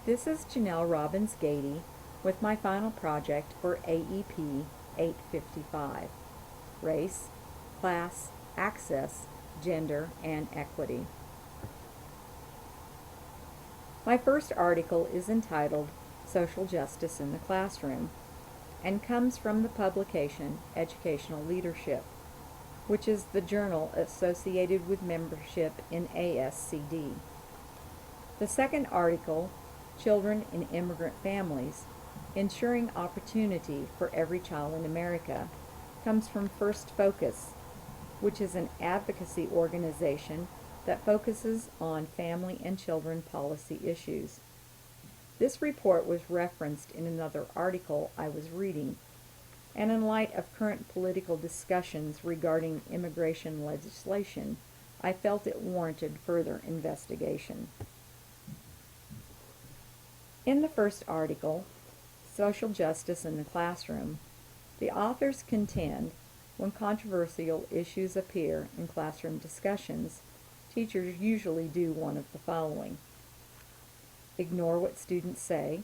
This is Jannelle Robins-Gaede with my final project for AEP855, Race, Class, Access, Gender, and Equity. My first article is entitled Social Justice in the Classroom and comes from the publication Educational Leadership, which is the journal associated with membership in ASCD. The second article, Children in Immigrant Families, Ensuring Opportunity for Every Child in America, comes from First Focus, which is an advocacy organization that focuses on family and children policy issues. This report was referenced in another article I was reading, and in light of current political discussions regarding immigration legislation, I felt it warranted further investigation. In the first article, Social Justice in the Classroom, the authors contend when controversial issues appear in classroom discussions, teachers usually do one of the following: ignore what students say,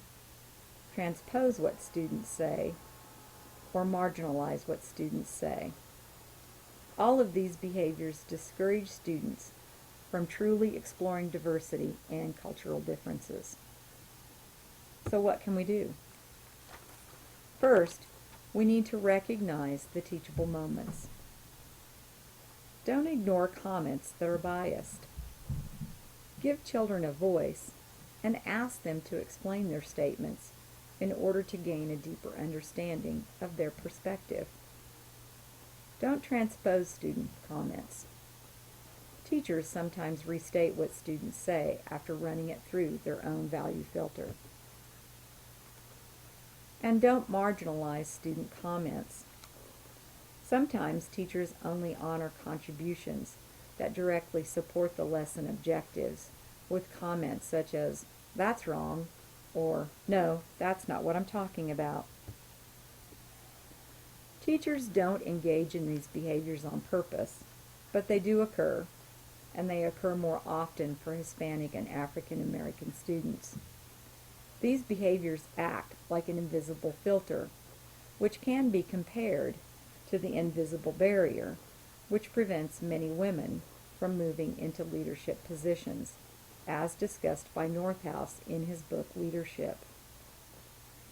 transpose what students say, or marginalize what students say. All of these behaviors discourage students from truly exploring diversity and cultural differences. So what can we do? First, we need to recognize the teachable moments. Don't ignore comments that are biased. Give children a voice and ask them to explain their statements in order to gain a deeper understanding of their perspective. Don't transpose student comments. Teachers sometimes restate what students say after running it through their own value filter. And don't marginalize student comments. Sometimes teachers only honor contributions that directly support the lesson objectives with comments such as, "That's wrong," or "No, that's not what I'm talking about." Teachers don't engage in these behaviors on purpose, but they do occur, and they occur more often for Hispanic and African American students. These behaviors act like an invisible filter, which can be compared to the invisible barrier, which prevents many women from moving into leadership positions, as discussed by Northouse in his book Leadership.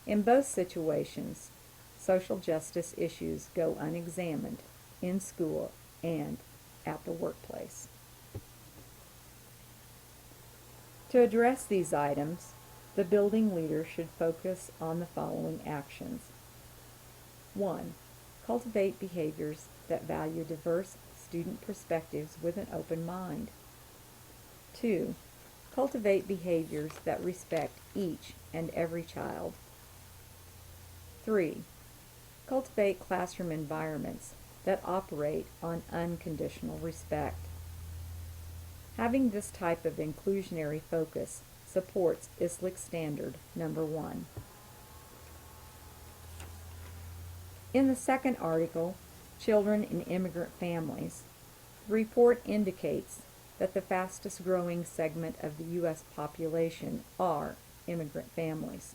In both situations, social justice issues go unexamined in school and at the workplace. To address these items, the building leader should focus on the following actions. 1. Cultivate behaviors that value diverse student perspectives with an open mind. 2. Cultivate behaviors that respect each and every child. 3. Cultivate classroom environments that operate on unconditional respect. Having this type of inclusionary focus supports ISLIC Standard Number 1. In the second article, Children in Immigrant Families, the report indicates that the fastest growing segment of the U.S. population are immigrant families.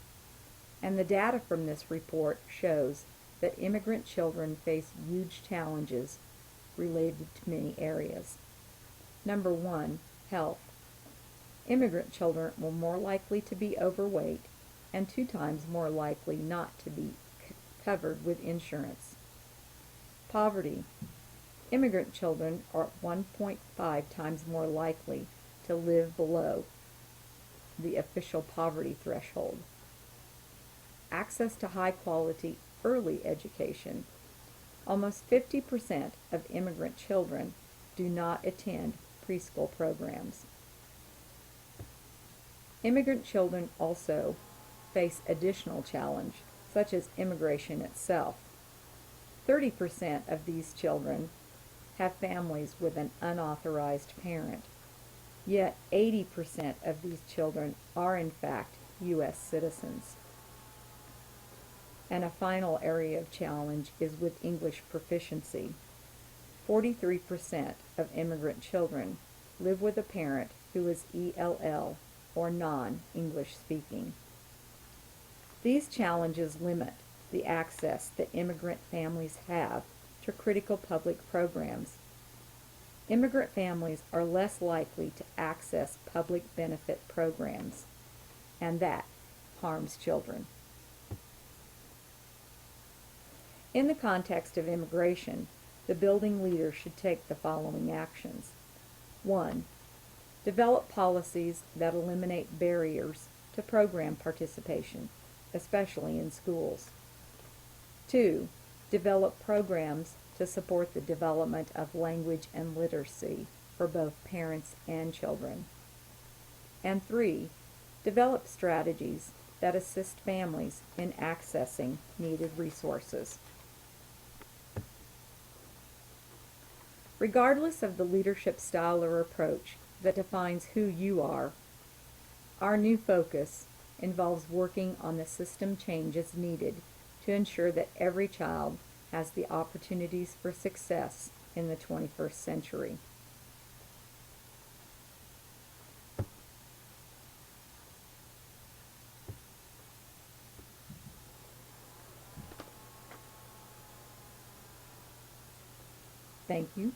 And the data from this report shows that immigrant children face huge challenges related to many areas. Number 1, health. Immigrant children were more likely to be overweight and 2 times more likely not to be covered with insurance. Poverty. Immigrant children are 1.5 times more likely to live below the official poverty threshold. Access to high-quality early education. Almost 50% of immigrant children do not attend preschool programs. Immigrant children also face additional challenge, such as immigration itself. 30% of these children have families with an unauthorized parent, yet 80% of these children are in fact U.S. citizens. And a final area of challenge is with English proficiency. 43% of immigrant children live with a parent who is ELL or non-English speaking. These challenges limit the access that immigrant families have to critical public programs. Immigrant families are less likely to access public benefit programs, and that harms children. In the context of immigration, the building leader should take the following actions. 1. Develop policies that eliminate barriers to program participation, especially in schools. 2. Develop programs to support the development of language and literacy for both parents and children. And 3. Develop strategies that assist families in accessing needed resources. Regardless of the leadership style or approach that defines who you are, our new focus involves working on the system changes needed to ensure that every child has the opportunities for success in the 21st century. Thank you.